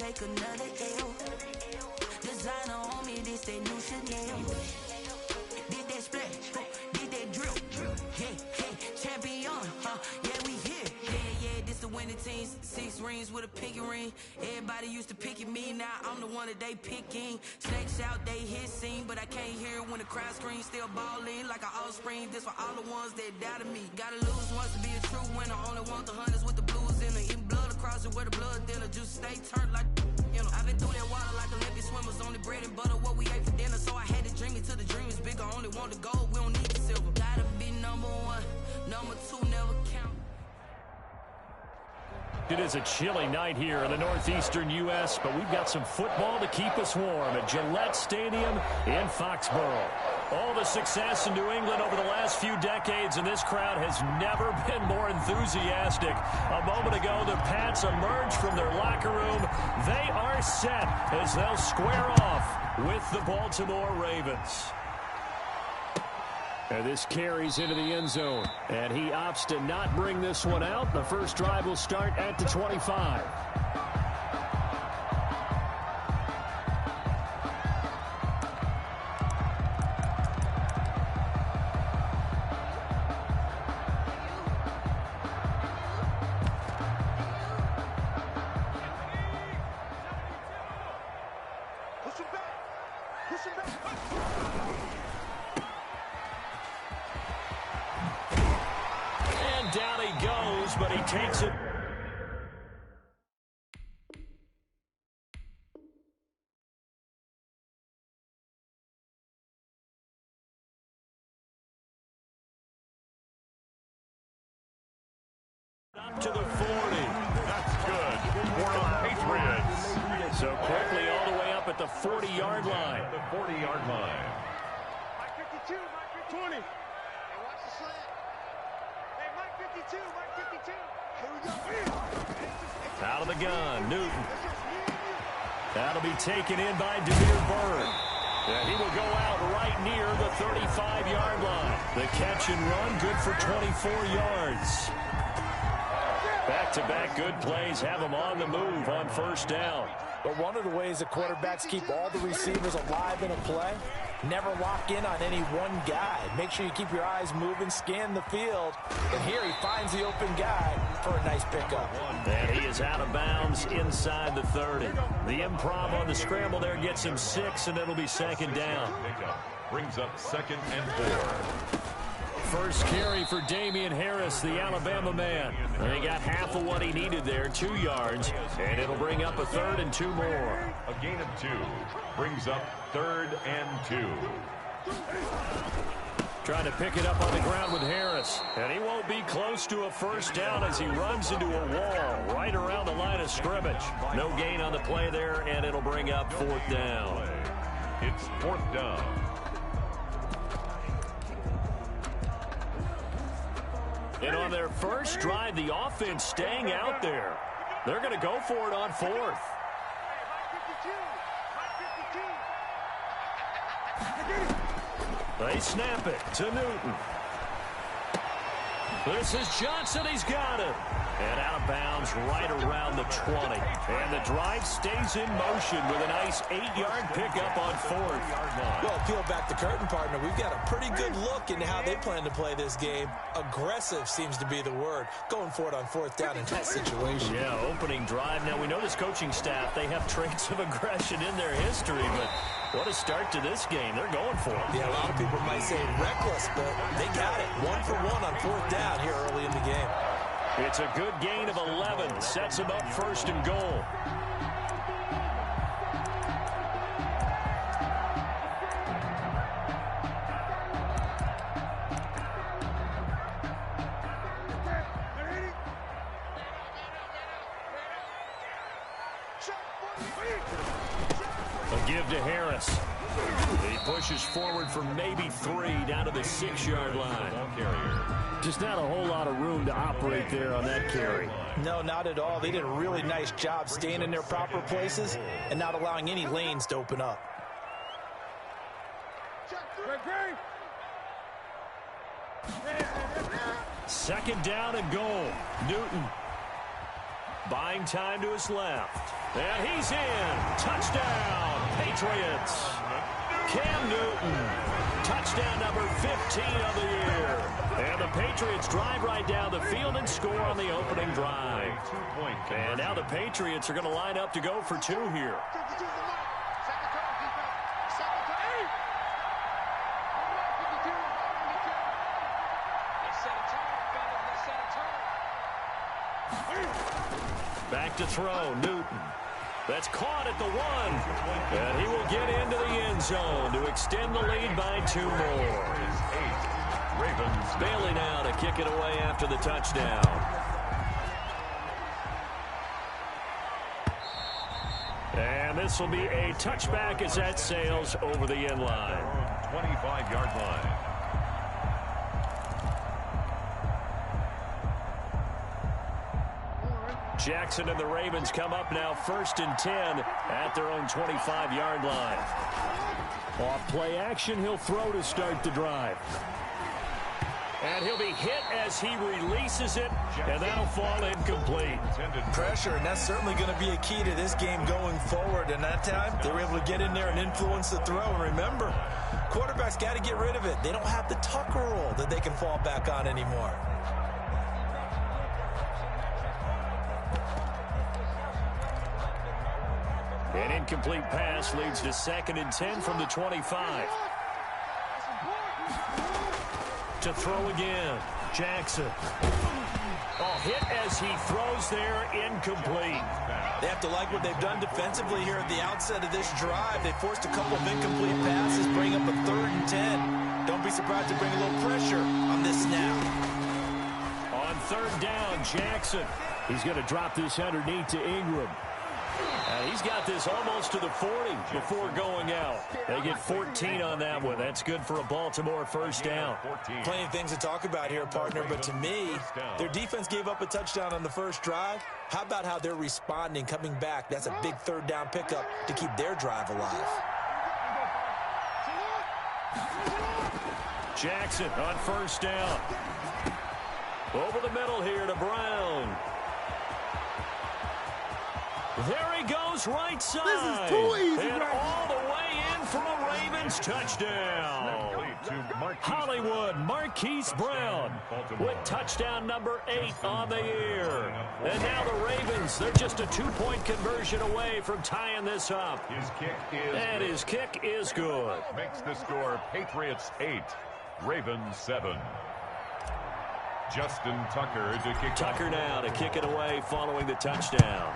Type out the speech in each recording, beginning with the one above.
take another L. Designer on me, this that new Chanel. Did that splash, did that drill. Yeah, champion, yeah, we here. Yeah, this the winning teams. 6 rings with a pinky ring. Everybody used to pick at me, now I'm the one that they picking. Snakes out, they hit scene, but I can't hear it when the crowd screams. Still balling like an offspring. This for all the ones that doubted me. Gotta lose once to be a true winner. Only want the hunters with the blues in it. Eating blood across it where the blood thinner. Juice stay turned like I've been through that water like Olympic swimmers. Only bread and butter what we ate for dinner. So I had to dream it till the dream is bigger. Only want the gold, we don't need the silver. Gotta be number 1, number 2 never count. It is a chilly night here in the northeastern U.S., but we've got some football to keep us warm at Gillette Stadium in Foxborough. All the success in New England over the last few decades, and this crowd has never been more enthusiastic. A moment ago, the Pats emerged from their locker room. They are set as they'll square off with the Baltimore Ravens. And this carries into the end zone, and he opts to not bring this one out. The first drive will start at the 25. Down he goes, but he takes it. Up to the 40. That's good for the Patriots. So quickly all the way up at the 40-yard line. The 40-yard line. Mike 52, Mike 20. Hey, watch the slant. Hey, Mike 52, Mike 52. Here we go. Out of the gun, Newton. That'll be taken in by Demir Bird. And he will go out right near the 35-yard line. The catch and run, good for 24 yards. Back-to-back good plays have them on the move on first down. But one of the ways that quarterbacks keep all the receivers alive in a play, never lock in on any one guy. Make sure you keep your eyes moving, scan the field. And here he finds the open guy for a nice pickup. And he is out of bounds inside the 30. The improv on the scramble there gets him 6, and it'll be second down. Brings up 2nd and 4. First carry for Damian Harris, the Alabama man. And he got half of what he needed there, 2 yards, and it'll bring up a 3rd and 2 more. A gain of 2 brings up 3rd and 2. Trying to pick it up on the ground with Harris. And he won't be close to a first down as he runs into a wall right around the line of scrimmage. No gain on the play there, and it'll bring up 4th down. It's 4th down. And on their first drive, the offense staying out there. They're going to go for it on 4th. They snap it to Newton. This is Johnson. He's got it. And out of bounds right around the 20. And the drive stays in motion with a nice 8-yard pickup on 4th. Well, peel back the curtain, partner. We've got a pretty good look into how they plan to play this game. Aggressive seems to be the word. Going for it on 4th down in that situation. Yeah, opening drive. Now, we know this coaching staff, they have traits of aggression in their history, but what a start to this game. They're going for it. Yeah, a lot of people might say reckless, but they got it. 1 for 1 on 4th down here early in the game. It's a good gain of 11. Sets him up 1st and goal. A give to Harris. He pushes forward for maybe 3 down to the 6-yard line. Just not a whole lot of room to operate there on that carry. No, not at all. They did a really nice job staying in their proper places and not allowing any lanes to open up. Second down and goal. Newton. Buying time to his left. And he's in. Touchdown, Patriots. Cam Newton. Touchdown number 15 of the year. And the Patriots drive right down the field and score on the opening drive. And now the Patriots are going to line up to go for 2 here. Back to throw, Newton. That's caught at the 1. And he will get into the end zone to extend the lead by 2 more. Bailey now to kick it away after the touchdown. And this will be a touchback as that sails over the end line. 25-yard line. Jackson and the Ravens come up now 1st and 10 at their own 25-yard line. Off play action, he'll throw to start the drive. And he'll be hit as he releases it, and that'll fall incomplete. Pressure, and that's certainly going to be a key to this game going forward. And that time, they were able to get in there and influence the throw. And remember, quarterbacks got to get rid of it. They don't have the Tucker rule that they can fall back on anymore. An incomplete pass leads to 2nd and 10 from the 25. To throw again, Jackson. Hit as he throws there, incomplete. They have to like what they've done defensively here at the outset of this drive. They forced a couple of incomplete passes, bring up a 3rd and 10. Don't be surprised to bring a little pressure on this snap. On 3rd down, Jackson. He's going to drop this underneath to Ingram. And he's got this almost to the 40 before going out. They get 14 on that one. That's good for a Baltimore 1st down. Plenty of things to talk about here, partner, but to me, their defense gave up a touchdown on the first drive. How about how they're responding, coming back? That's a big 3rd down pickup to keep their drive alive. Jackson on 1st down. Over the middle here to Brown. There he goes, right side. This is too easy, and right all the way in for a Ravens touchdown. Hollywood Marquise Brown with touchdown number 8 on the year. And now the Ravens, they're just a 2-point conversion away from tying this up. His kick is good. Makes the score Patriots 8, Ravens 7. Justin Tucker to kick. Tucker now to kick it away following the touchdown.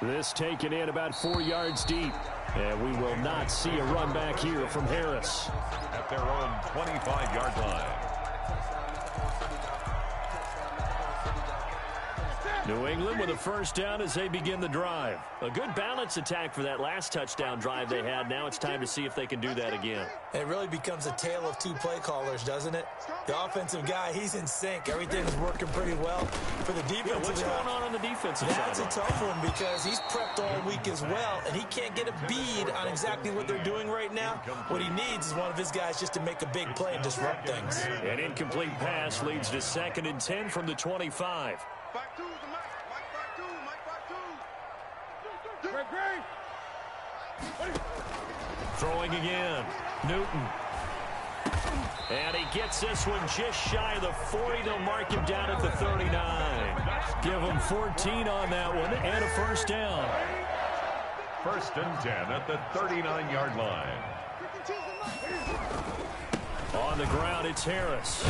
This taken in about 4 yards deep. And we will not see a run back here from Harris. At their own 25-yard line. New England with a 1st down as they begin the drive. A good balance attack for that last touchdown drive they had. Now it's time to see if they can do that again. It really becomes a tale of 2 play callers, doesn't it? The offensive guy, he's in sync. Everything's working pretty well. For the defensive what's going on the defensive side? That's a tough one because he's prepped all week as well, and he can't get a bead on exactly what they're doing right now. What he needs is one of his guys just to make a big play and disrupt things. An incomplete pass leads to 2nd and 10 from the 25. Throwing again, Newton. And he gets this one just shy of the 40. They'll mark him down at the 39. Give him 14 on that one and a 1st down. 1st and 10 at the 39-yard line. On the ground, it's Harris.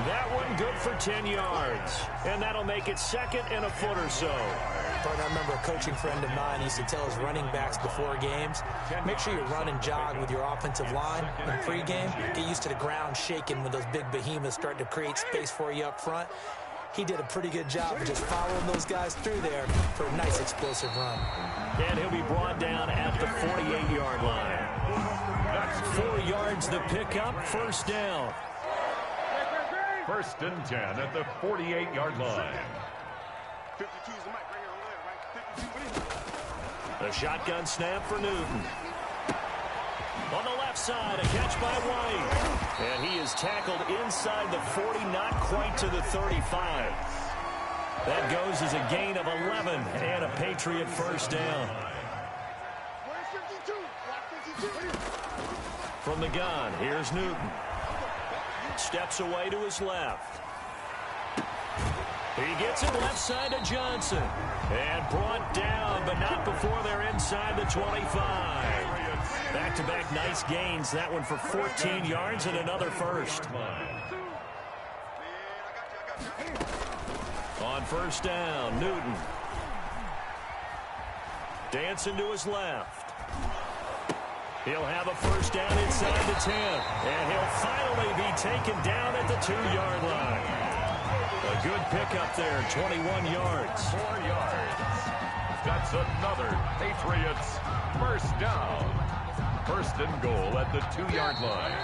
That one good for 10 yards. And that'll make it 2nd and a foot or so. I remember a coaching friend of mine used to tell his running backs before games, make sure you run and jog with your offensive line in pregame. Get used to the ground shaking when those big behemoths start to create space for you up front. He did a pretty good job of just following those guys through there for a nice explosive run. And he'll be brought down at the 48-yard line. 4 yards the pickup, 1st down. 1st and 10 at the 48-yard line. A shotgun snap for Newton. On the left side, a catch by White. And he is tackled inside the 40, not quite to the 35. That goes as a gain of 11 and a Patriot first down. From the gun, here's Newton. Steps away to his left. He gets it left side to Johnson. And brought down, but not before they're inside the 25. Back-to-back nice gains. That one for 14 yards and another first. On first down, Newton. Dancing to his left. He'll have a first down inside the 10. And he'll finally be taken down at the 2-yard line. A good pickup there, 21 yards. 4 yards. That's another Patriots first down. First and goal at the 2-yard line.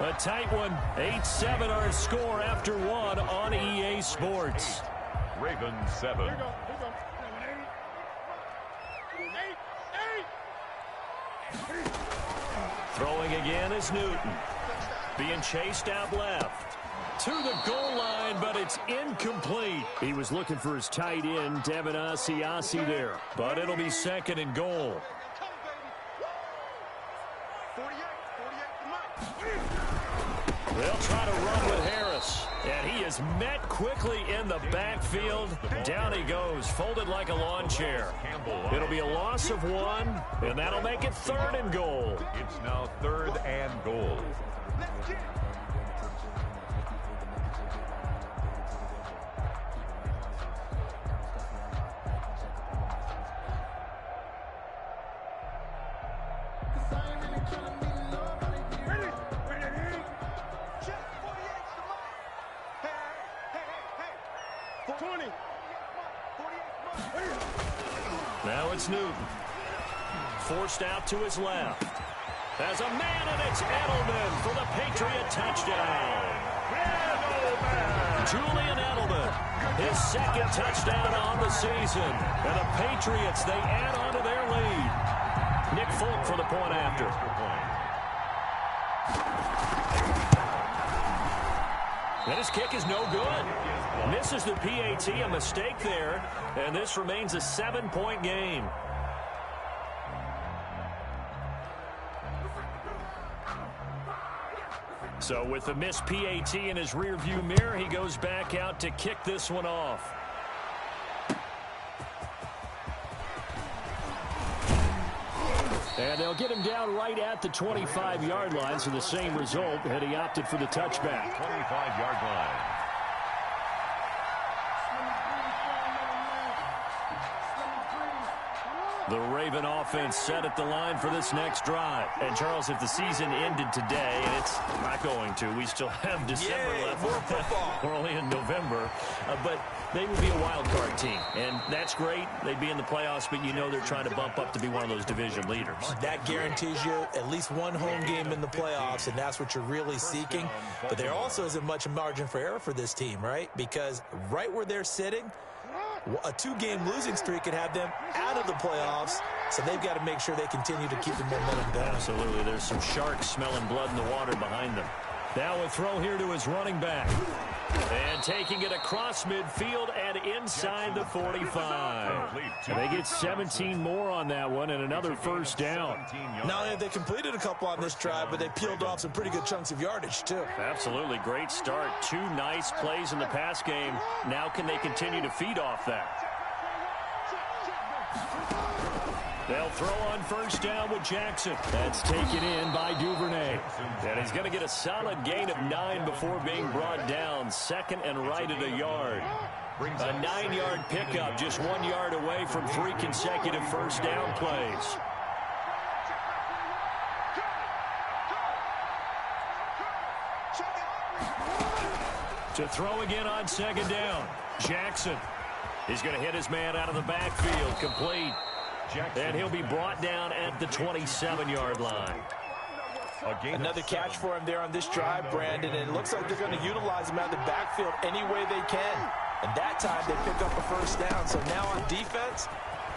A tight one. 8-7 our score after one on EA Sports. Ravens 7. Throwing again is Newton. Being chased out left. To the goal line, but it's incomplete. He was looking for his tight end, Devin Asiasi there. But it'll be second and goal. They'll try to run with Harris. And he is met quickly in the backfield. Down he goes, folded like a lawn chair. It'll be a loss of 1, and that'll make it third and goal. It's now third and goal. Now it's Newton. Forced out to his left. Has a man, and it's Edelman for the Patriot touchdown. Julian Edelman, his second touchdown on the season. And the Patriots, they add on to their lead. Nick Folk for the point after. And his kick is no good. Misses the PAT, a mistake there. And this remains a 7-point game. So with the missed PAT in his rearview mirror, he goes back out to kick this one off. And they'll get him down right at the 25-yard line, so the same result, and he opted for the touchback. 25-yard line. The Raven offense set at the line for this next drive. And, Charles, if the season ended today, and it's not going to, we still have December left. More football. We're only in November. But they would be a wild card team. And that's great. They'd be in the playoffs, but you know they're trying to bump up to be one of those division leaders. That guarantees you at least one home game in the playoffs, and that's what you're really seeking. But there also isn't much margin for error for this team, right? Because right where they're sitting, a 2-game losing streak could have them out of the playoffs, so they've got to make sure they continue to keep the momentum going. Absolutely. There's some sharks smelling blood in the water behind them. Now a throw here to his running back. And taking it across midfield and inside the 45. And they get 17 more on that one and another first down. Not only have they completed a couple on this drive, but they peeled off some pretty good chunks of yardage, too. Absolutely. Great start. 2 nice plays in the pass game. Now can they continue to feed off that? They'll throw on first down with Jackson. That's taken in by Duvernay. And he's going to get a solid gain of 9 before being brought down. Second and right at a yard. A 9-yard pickup, just 1 yard away from 3 consecutive first down plays. To throw again on second down. Jackson. He's going to hit his man out of the backfield. Complete. And he'll be brought down at the 27-yard line. Another catch for him there on this drive, Brandon, and it looks like they're going to utilize him out of the backfield any way they can. And that time they pick up a first down. So now on defense,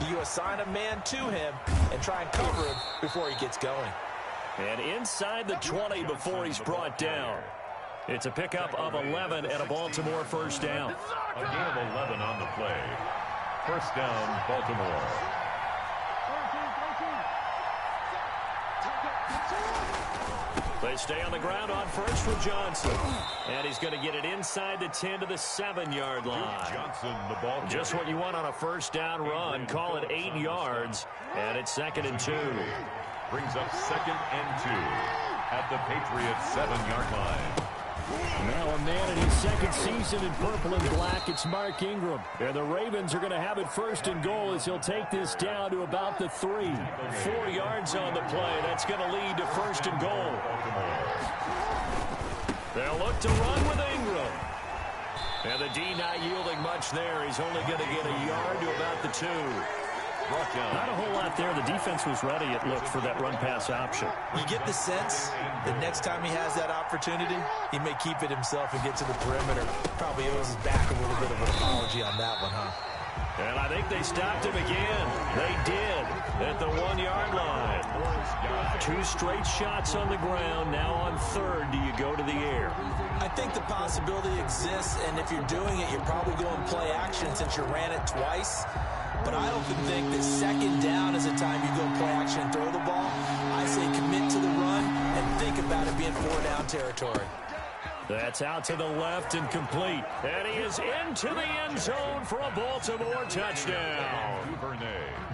you assign a man to him and try and cover him before he gets going. And inside the 20 before he's brought down. It's a pickup of 11 and a Baltimore first down. A gain of 11 on the play. First down, Baltimore. They stay on the ground on first for Johnson. And he's going to get it inside the 10 to the 7-yard line. Johnson, the ball carrier. Just what you want on a first down run. Call it 8 yards. And it's 2nd and 2. Brings up 2nd and 2 at the Patriots' 7-yard line. Now a man in his second season in purple and black. It's Mark Ingram. And the Ravens are going to have it 1st and goal as he'll take this down to about the 3. 4 yards on the play. That's going to lead to 1st and goal. They'll look to run with Ingram. And the D not yielding much there. He's only going to get a yard to about the 2. Not a whole lot there. The defense was ready, it looked, for that run-pass option. You get the sense that next time he has that opportunity, he may keep it himself and get to the perimeter. Probably owes his back a little bit of an apology on that one, huh? And I think they stopped him again. They did at the 1-yard line. 2 straight shots on the ground. Now on 3rd, do you go to the air? I think the possibility exists, and if you're doing it, you're probably going play action since you ran it twice. But I often think that 2nd down is the time you go play action and throw the ball. I say commit to the run and think about it being 4-down territory. That's out to the left and complete. And he is into the end zone for a Baltimore touchdown.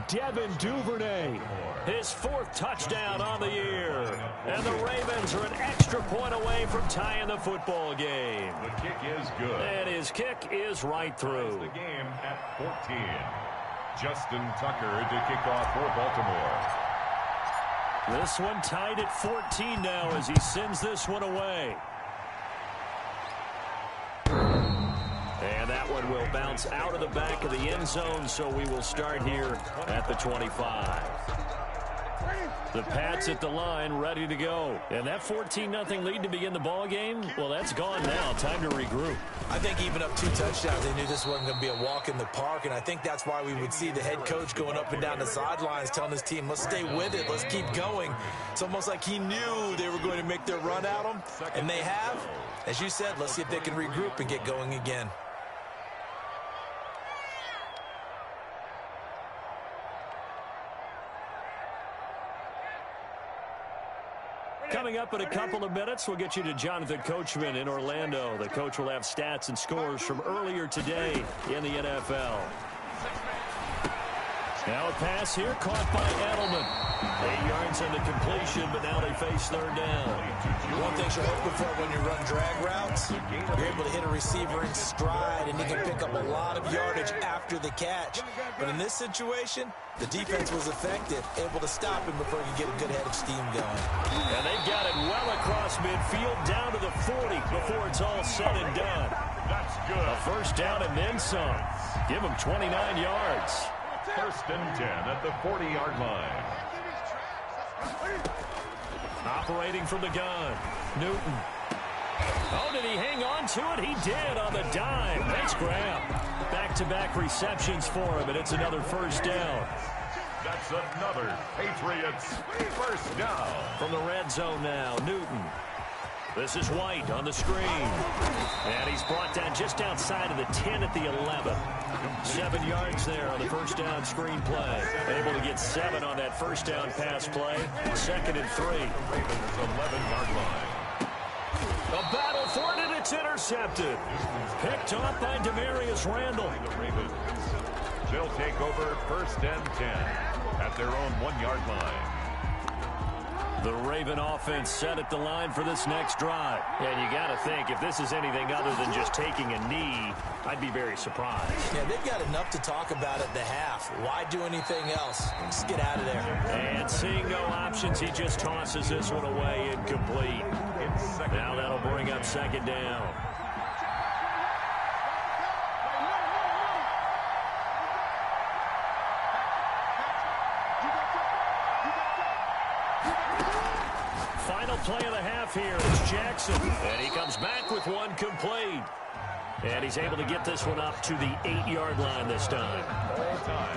Devin Duvernay, his 4th touchdown on the year. And the Ravens are an extra point away from tying the football game. The kick is good. And his kick is right through. The game at 14. Justin Tucker to kick off for Baltimore. This one tied at 14 now as he sends this one away. And that one will bounce out of the back of the end zone, so we will start here at the 25. The Pats at the line, ready to go. And that 14-0 lead to begin the ball game, well, that's gone now. Time to regroup. I think even up 2 touchdowns, they knew this wasn't going to be a walk in the park, and I think that's why we would see the head coach going up and down the sidelines telling his team, let's stay with it, let's keep going. It's almost like he knew they were going to make their run at him, and they have. As you said, let's see if they can regroup and get going again. Coming up in a couple of minutes, we'll get you to Jonathan Coachman in Orlando. The coach will have stats and scores from earlier today in the NFL. Now a pass here, caught by Edelman. 8 yards on the completion, but now they face 3rd down. One thing you're hoping for when you run drag routes, you're able to hit a receiver in stride, and he can pick up a lot of yardage after the catch. But in this situation, the defense was effective, able to stop him before you get a good head of steam going. And they've got it well across midfield, down to the 40 before it's all said and done. That's good. A first down and then some. Give him 29 yards. 1st and 10 at the 40-yard line. Operating from the gun, Newton. Oh, did he hang on to it? He did on the dime. Nice grab. Back-to-back receptions for him, and it's another first down. That's another Patriots first down. From the red zone now, Newton. This is White on the screen. And he's brought down just outside of the 10 at the 11. 7 yards there on the first down screen play. Able to get 7 on that first down pass play. 2nd and 3. Ravens 11-yard line. A battle for it, and it's intercepted. Picked off by Demarius Randall. The Ravens, they'll take over 1st and 10 at their own 1-yard line. The Raven offense set at the line for this next drive. And you got to think, if this is anything other than just taking a knee, I'd be very surprised. Yeah, they've got enough to talk about at the half. Why do anything else? Just get out of there. And seeing no options, he just tosses this one away incomplete. Now that'll bring up 2nd down. Final play of the half here is Jackson. And he comes back with one complete. And he's able to get this one up to the 8-yard line this time.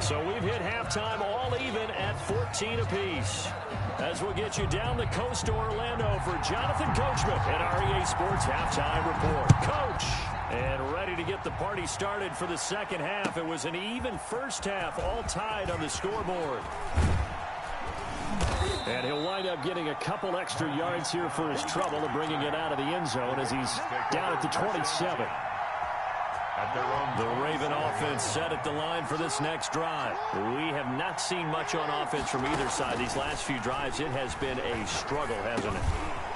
So we've hit halftime all even at 14 apiece. As we'll get you down the coast to Orlando for Jonathan Coachman at our EA Sports Halftime Report. Coach! And ready to get the party started for the second half. It was an even first half, all tied on the scoreboard. And he'll wind up getting a couple extra yards here for his trouble and bringing it out of the end zone as he's down at the 27. The Raven offense set at the line for this next drive. We have not seen much on offense from either side. These last few drives, it has been a struggle, hasn't it?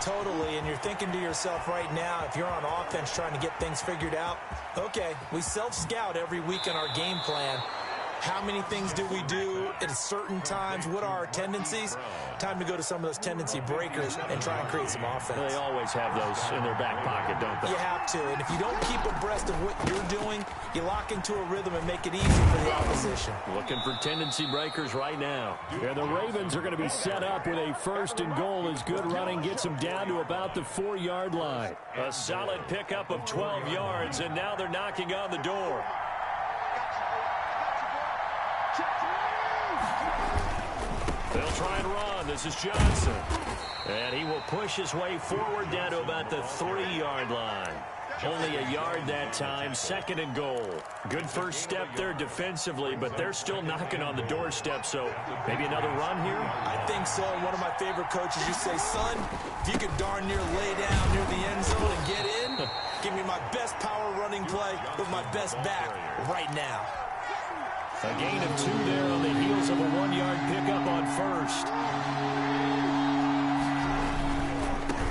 Totally, and you're thinking to yourself right now, if you're on offense trying to get things figured out, okay, we self-scout every week in our game plan. How many things do we do at certain times? What are our tendencies? Time to go to some of those tendency breakers and try and create some offense. They always have those in their back pocket, don't they? You have to, and if you don't keep abreast of what you're doing, you lock into a rhythm and make it easy for the opposition. Looking for tendency breakers right now. And the Ravens are going to be set up with a 1st and goal as good running gets them down to about the 4-yard line. A solid pickup of 12 yards, and now they're knocking on the door. They'll try and run. This is Johnson. And he will push his way forward down to about the 3-yard line. Only a yard that time, 2nd and goal. Good first step there defensively, but they're still knocking on the doorstep, so maybe another run here? I think so. One of my favorite coaches, you say, son, if you could darn near lay down near the end zone and get in, give me my best power running play with my best back right now. A gain of 2 there on the heels of a 1-yard pickup on 1st.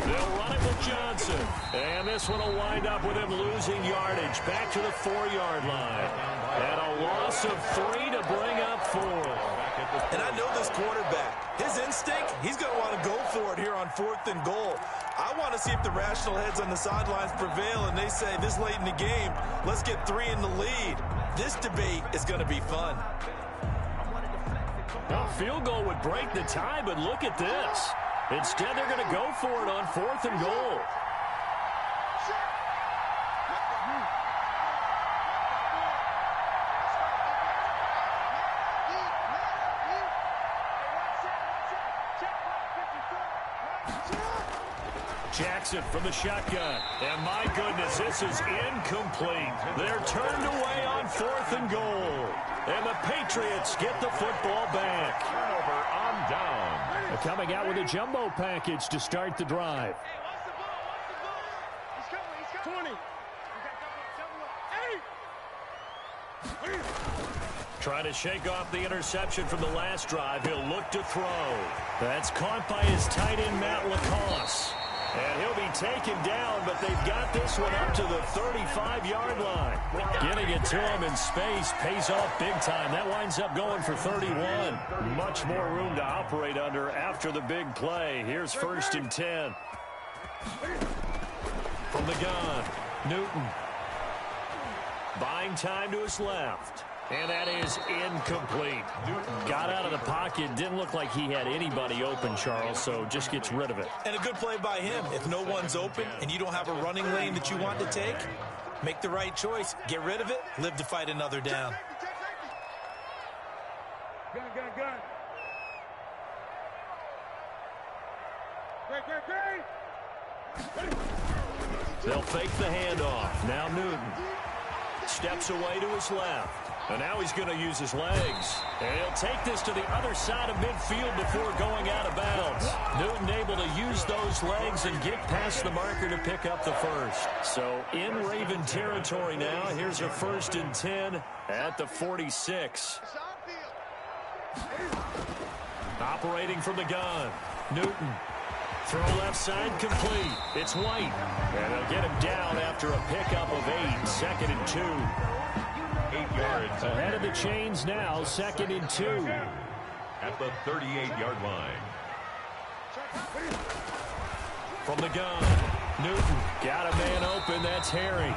They'll run it with Johnson. And this one will wind up with him losing yardage back to the 4-yard line. And a loss of 3 to bring up 4. And I know this quarterback. His instinct, he's going to want to go for it here on 4th and goal. I want to see if the rational heads on the sidelines prevail and they say this late in the game, let's get 3 in the lead. This debate is going to be fun. A field goal would break the tie, but look at this. Instead, they're going to go for it on 4th and goal. Jackson from the shotgun. And my goodness, this is incomplete. They're turned away on 4th and goal. And the Patriots get the football back. Turnover on down. Coming out with a jumbo package to start the drive. He's coming. 20. Trying to shake off the interception from the last drive. He'll look to throw. That's caught by his tight end, Matt LaCosse. And he'll be taken down, but they've got this one up to the 35-yard line. Getting it to him in space pays off big time. That winds up going for 31. Much more room to operate under after the big play. Here's 1st and 10. From the gun, Newton. Buying time to his left. And that is incomplete. Got out of the pocket. Didn't look like he had anybody open, Charles, so just gets rid of it. And a good play by him. If no one's open and you don't have a running lane that you want to take, make the right choice. Get rid of it. Live to fight another down. Gun. Great. They'll fake the handoff. Now Newton steps away to his left. And now he's going to use his legs. And he'll take this to the other side of midfield before going out of bounds. Newton able to use those legs and get past the marker to pick up the 1st. So in Raven territory now. Here's a 1st and 10 at the 46. Operating from the gun. Newton. Throw left side complete. It's White. And they'll get him down after a pickup of 8. 2nd and 2. 8 yards. Ahead of the chains now, 2nd and 2. At the 38-yard line. From the gun, Newton got a man open and that's Harry.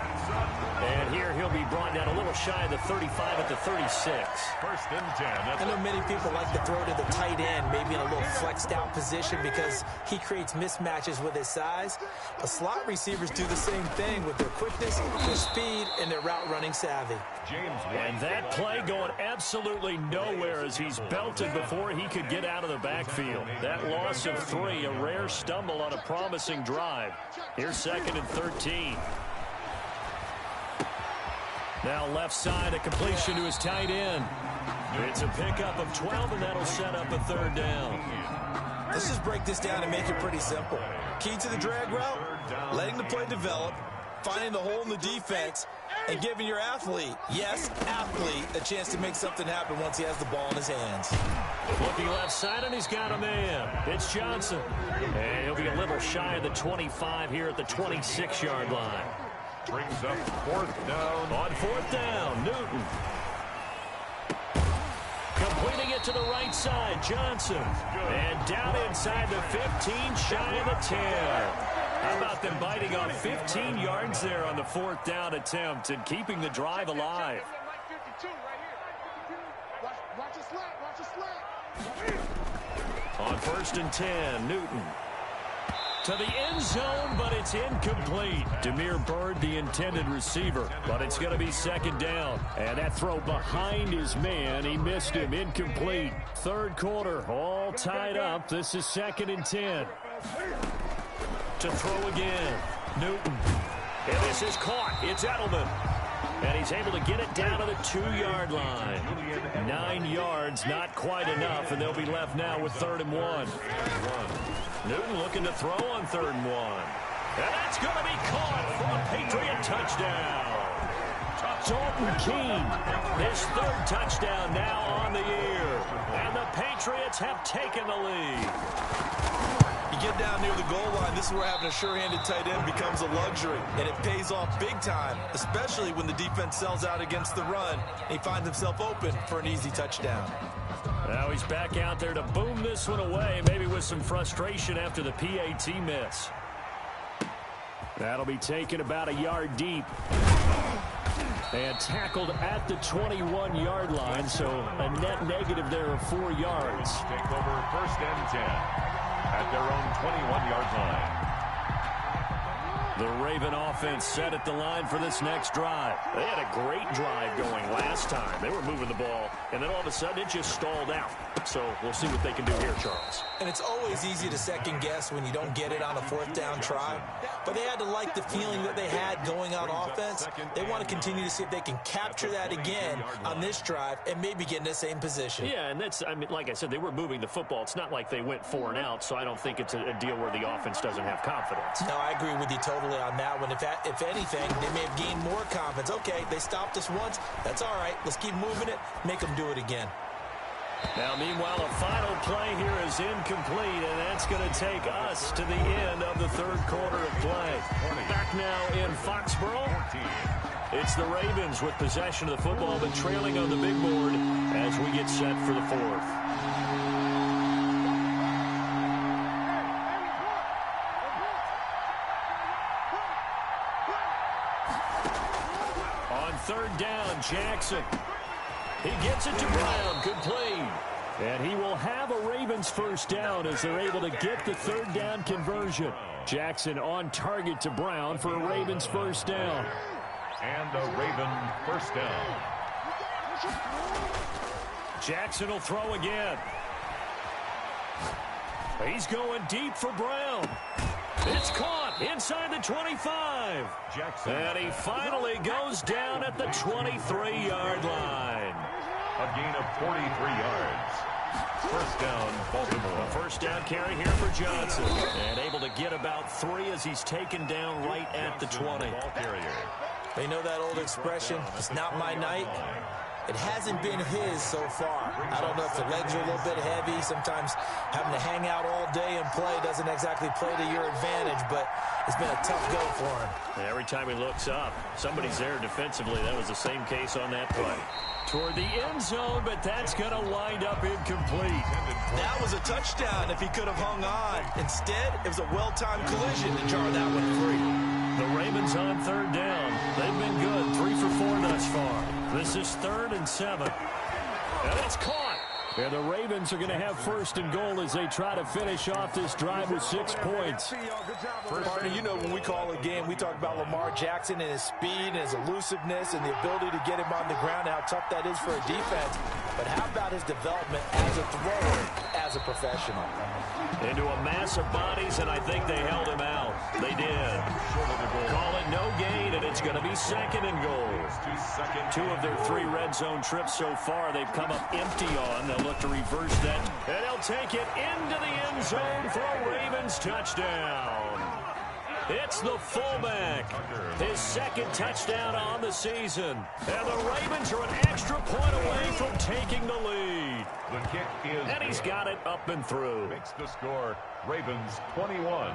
And here he'll be brought down a little shy of the 35 at the 36. First and 10. I know many people like to throw to the tight end, maybe in a little flexed out position because he creates mismatches with his size. But slot receivers do the same thing with their quickness, their speed, and their route running savvy. And that play going absolutely nowhere as he's belted before he could get out of the backfield. That loss of 3, a rare stumble on a promising drive. Here's 2nd and 13. Now left side, a completion to his tight end. It's a pickup of 12, and that'll set up a 3rd down. Let's just break this down and make it pretty simple. Key to the drag route, letting the play develop, finding the hole in the defense, and giving your athlete, yes, athlete, a chance to make something happen once he has the ball in his hands. Looking left side, and he's got a man. It's Johnson. And he'll be a little shy of the 25 here at the 26-yard line. Brings up 4th down. On 4th down, Newton. Completing it to the right side, Johnson. And down inside the 15, shy of the 10. How about them biting off 15 yards there on the 4th down attempt and keeping the drive alive? On 1st and 10, Newton. To the end zone, but it's incomplete. Demir Bird, the intended receiver, but it's going to be 2nd down. And that throw behind his man, he missed him, incomplete. 3rd quarter, all tied up. This is 2nd and 10. To throw again, Newton. And this is caught. It's Edelman. And he's able to get it down to the 2-yard line. 9 yards, not quite enough, and they'll be left now with 3rd and 1. Newton looking to throw on 3rd and 1. And that's going to be caught for a Patriot touchdown. Dalton Keene, his 3rd touchdown now on the year. And the Patriots have taken the lead. You get down near the goal line, this is where having a sure-handed tight end becomes a luxury, and it pays off big time, especially when the defense sells out against the run, and he finds himself open for an easy touchdown. Now he's back out there to boom this one away, maybe with some frustration after the PAT miss. That'll be taken about a yard deep. And tackled at the 21-yard line, so a net negative there of 4 yards. Take over 1st and 10 at their own 21-yard line. The Raven offense set at the line for this next drive. They had a great drive going last time. They were moving the ball, and then all of a sudden it just stalled out. So we'll see what they can do here, Charles. And it's always easy to second guess when you don't get it on a 4th down try. But they had to like the feeling that they had going on offense. They want to continue to see if they can capture that again on this drive and maybe get in the same position. Yeah, and that's, I mean, like I said, they were moving the football. It's not like they went 4 and out, so I don't think it's a deal where the offense doesn't have confidence. No, I agree with you totally on that one. If anything, they may have gained more confidence. Okay, they stopped us once. That's all right. Let's keep moving it. Make them do it again. Now, meanwhile, a final play here is incomplete, and that's going to take us to the end of the 3rd quarter of play. Back now in Foxborough. It's the Ravens with possession of the football, but trailing on the big board as we get set for the 4th. On 3rd down, Jackson. He gets it to Brown, complete. And he will have a Ravens 1st down as they're able to get the 3rd down conversion. Jackson on target to Brown for a Ravens 1st down. And a Raven 1st down. Jackson will throw again. He's going deep for Brown. It's caught inside the 25. Jackson. And he finally goes down at the 23-yard line. A gain of 43 yards. 1st down, Baltimore. A 1st down carry here for Johnson. And able to get about 3 as he's taken down right at the 20. They know that old expression, it's not my night. It hasn't been his so far. I don't know if the legs are a little bit heavy. Sometimes having to hang out all day and play doesn't exactly play to your advantage, but It's been a tough go for him. And every time he looks up, somebody's there defensively. That was the same case on that play. Toward the end zone, but that's going to wind up incomplete. That was a touchdown if he could have hung on. Instead, it was a well-timed collision to jar that one free. The Ravens on third down. They've been good, 3 for 4 thus far. This is 3rd and 7. And it's caught. And the Ravens are going to have 1st and goal as they try to finish off this drive with 6 points. Partner, you know when we call a game, we talk about Lamar Jackson and his speed and his elusiveness and the ability to get him on the ground, how tough that is for a defense. But how about his development as a thrower, as a professional? Into a mass of bodies, and I think they held him out. They did. Call it no gain, and it's going to be 2nd and goal. 2 of their 3 red zone trips so far, they've come up empty on. They'll look to reverse that, and they'll take it into the end zone for a Ravens touchdown. It's the fullback, his 2nd touchdown on the season. And the Ravens are an extra point away from taking the lead. The kick is And he's got it up and through. Makes the score Ravens 21,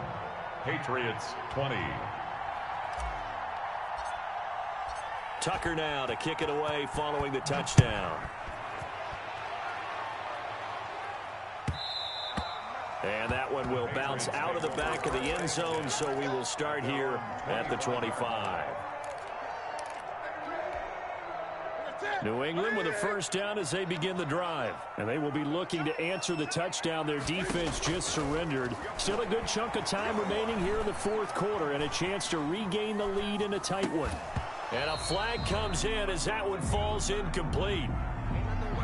Patriots 20. Tucker now to kick it away following the touchdown. And that one will bounce out of the back of the end zone, so we will start here at the 25. New England with a 1st down as they begin the drive. And they will be looking to answer the touchdown their defense just surrendered. Still a good chunk of time remaining here in the 4th quarter and a chance to regain the lead in a tight one. And a flag comes in as that one falls incomplete.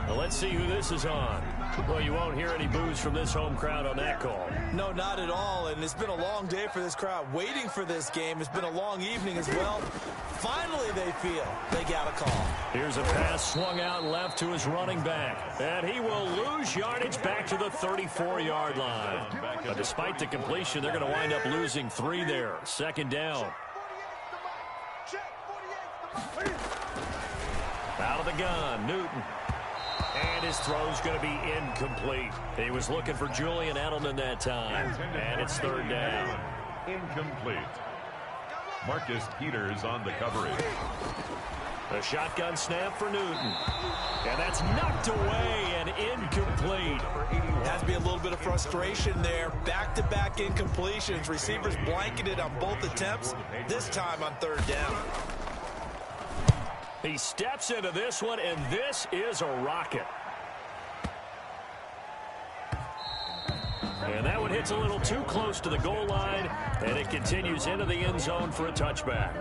Now let's see who this is on. Well, you won't hear any boos from this home crowd on that call. No, not at all, and it's been a long day for this crowd waiting for this game. It's been a long evening as well. Finally, they feel they got a call. Here's a pass swung out left to his running back, and he will lose yardage back to the 34-yard line. But despite the completion, they're going to wind up losing 3 there. 2nd down. Out of the gun, Newton. And his throw's going to be incomplete. He was looking for Julian Edelman that time. And it's 3rd down. Incomplete. Marcus Peters on the coverage. The shotgun snap for Newton. And that's knocked away and incomplete. Has to be a little bit of frustration there. Back-to-back incompletions. Receivers blanketed on both attempts, this time on 3rd down. He steps into this one, and this is a rocket. And that one hits a little too close to the goal line, and it continues into the end zone for a touchback.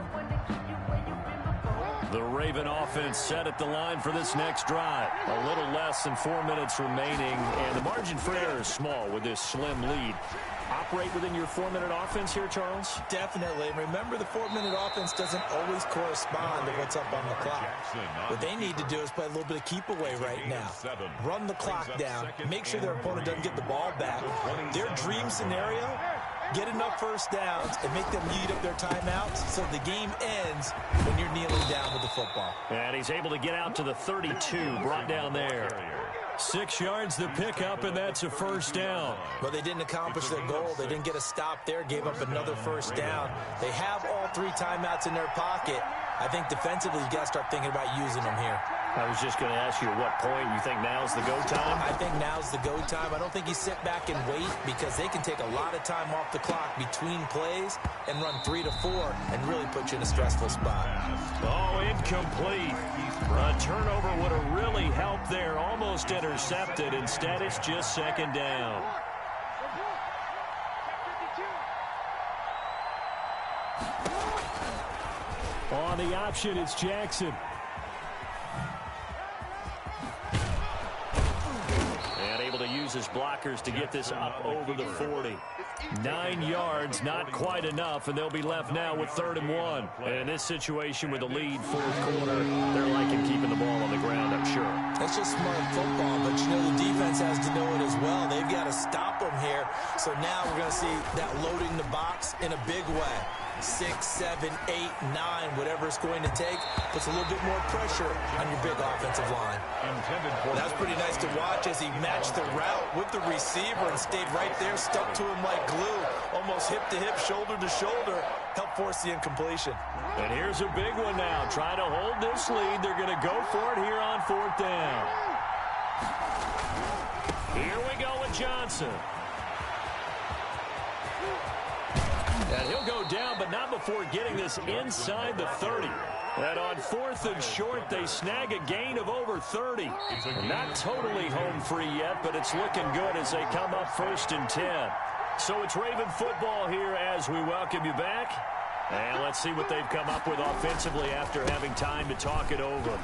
The Raven offense set at the line for this next drive. A little less than 4 minutes remaining, and the margin for error is small with this slim lead. Operate within your 4-minute offense here, Charles? Definitely. Remember, the 4-minute offense doesn't always correspond to what's up on the clock. What they need to do is play a little bit of keep away right now. Run the clock down. Make sure their opponent doesn't get the ball back. Their dream scenario, get enough 1st downs and make them eat up their timeouts so the game ends when you're kneeling down with the football. And he's able to get out to the 32, brought down there. 6 yards the pickup, and that's a 1st down. But they didn't accomplish their goal. They didn't get a stop there, gave up another 1st down. They have all 3 timeouts in their pocket. I think defensively, you got to start thinking about using them here. I was just going to ask you at what point you think now's the go time? I think now's the go time. I don't think you sit back and wait because they can take a lot of time off the clock between plays and run 3 to 4 and really put you in a stressful spot. Oh, incomplete. A turnover would have really helped there. Almost intercepted. Instead, it's just 2nd down. On the option, it's Jackson. And able to use his blockers to get this up over the 40. 9 yards, not quite enough, and they'll be left now with 3rd and 1. And in this situation with the lead, 4th quarter, they're liking keeping the ball on the ground, I'm sure. That's just smart football, but you know the defense has to know it as well. They've got to stop them here. So now we're going to see that loading the box in a big way. 6, 7, 8, 9, whatever it's going to take, puts a little bit more pressure on your big offensive line. That's pretty nice to watch as he matched the route with the receiver and stayed right there, stuck to him like glue. almost hip-to-hip, shoulder-to-shoulder, help force the incompletion. And here's a big one now. Trying to hold this lead. They're going to go for it here on 4th down. Here we go with Johnson. And he'll go down, but not before getting this inside the 30. And on 4th and short, they snag a gain of over 30. Not totally home free yet, but it's looking good as they come up 1st and 10. So it's Raven football here as we welcome you back. And let's see what they've come up with offensively after having time to talk it over.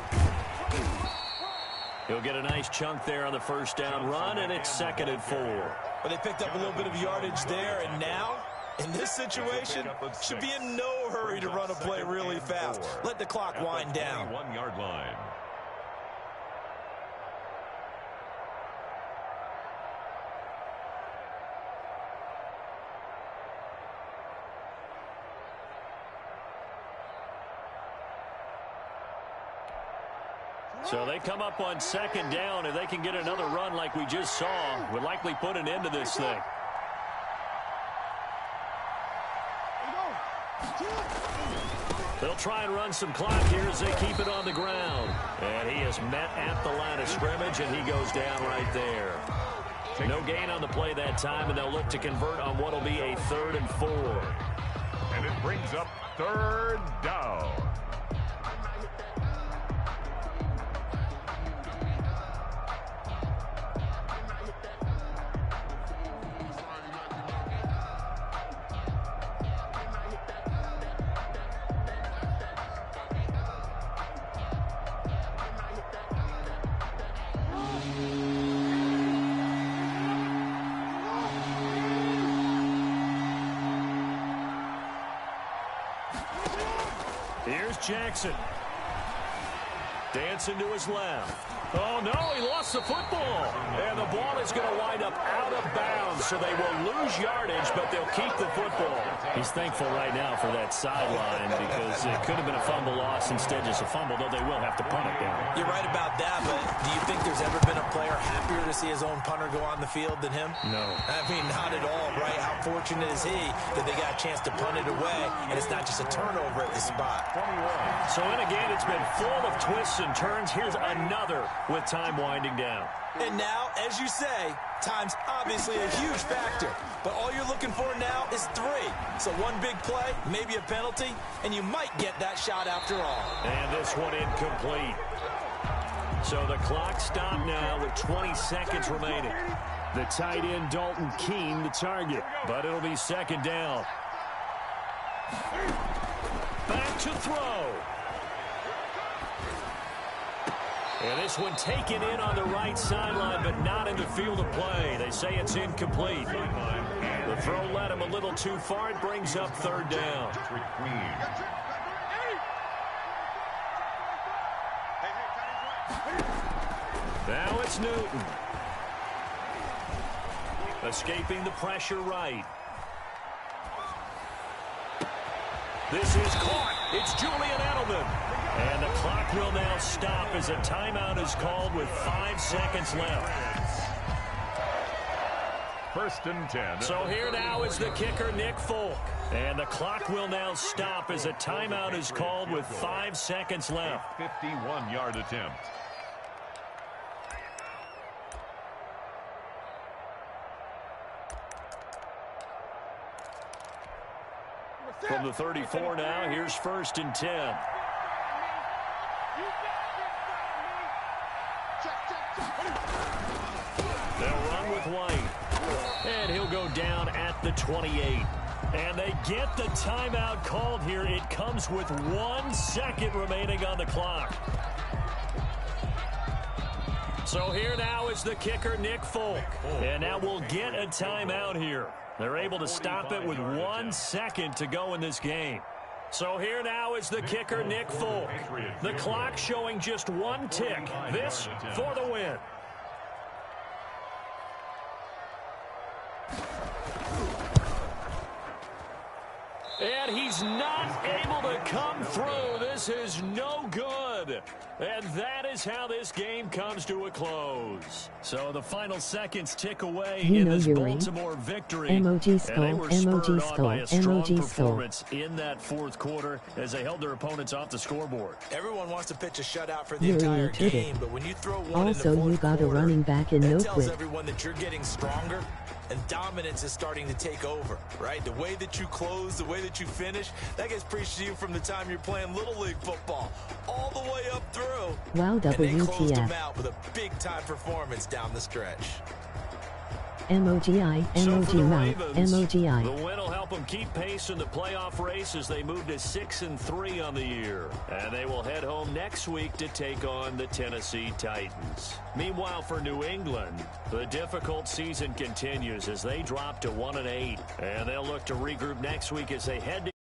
He'll get a nice chunk there on the 1st down run, and it's 2nd and 4. Well, they picked up a little bit of yardage there, and now, in this situation, should be in no hurry to run a play really fast. Let the clock wind down. 1-yard line. So they come up on 2nd down. If they can get another run like we just saw, would likely put an end to this thing. They'll try and run some clock here as they keep it on the ground. And he is met at the line of scrimmage, and he goes down right there. No gain on the play that time, and they'll look to convert on what will be a 3rd and 4. And it brings up 3rd down. Here's Jackson. Dancing to his left. Oh, no, he lost the football. And the ball is going to wind up out of bounds, so they will lose yardage, but they'll keep the football. He's thankful right now for that sideline because it could have been a fumble loss, instead just a fumble, though they will have to punt it down. You're right about that, but do you think there's ever been a player happier to see his own punter go on the field than him? No. I mean, not at all, right? How fortunate is he that they got a chance to punt it away, and it's not just a turnover at the spot. 21. So in a game, it's been full of twists and turns. Here's another with time winding down. And now, as you say, time's obviously a huge factor. But all you're looking for now is 3. So one big play, maybe a penalty, and you might get that shot after all. And this one incomplete. So the clock stopped now with 20 seconds remaining. The tight end, Dalton Keene, the target. But it'll be 2nd down. Back to throw. And this one taken in on the right sideline, but not in the field of play. They say it's incomplete. The throw led him a little too far. It brings up 3rd down. Now it's Newton. Escaping the pressure right. This is caught. It's Julian Edelman. And the clock will now stop as a timeout is called with 5 seconds left. 1st and 10. So here now is the kicker, Nick Folk. And the clock will now stop as a timeout is called with 5 seconds left. 51-yard attempt. From the 34 now, here's 1st and 10. They'll run with White. And he'll go down at the 28. And they get the timeout called here. It comes with 1 second remaining on the clock. So here now is the kicker, Nick Folk. And now we'll get a timeout here. They're able to stop it with 1 second to go in this game. So here now is the kicker, Nick Folk. The clock showing just 1 tick. This for the win. And he's is not able to come through. This is no good. And that is how this game comes to a close. So the final seconds tick away in this Baltimore victory. Emoji skull, and they were emoji spurred on by a strong skull, performance in that fourth quarter as they held their opponents off the scoreboard. Everyone wants to pitch a shutout for the entire game, but when you throw one also, in the fourth you got quarter, a running back in no that tells quit. everyone that you're getting stronger and dominance is starting to take over, right? The way that you close, the way that you finish, that gets preached to you from the time you're playing Little League football all the way up through. Wow, and they closed them WTF. out with a big-time performance down the stretch. MOGI, So for the emoji Ravens, mouth, emoji the win will help them keep pace in the playoff race as they move to 6-3 on the year. And they will head home next week to take on the Tennessee Titans. Meanwhile, for New England, the difficult season continues as they drop to 1-8. And they'll look to regroup next week as they head to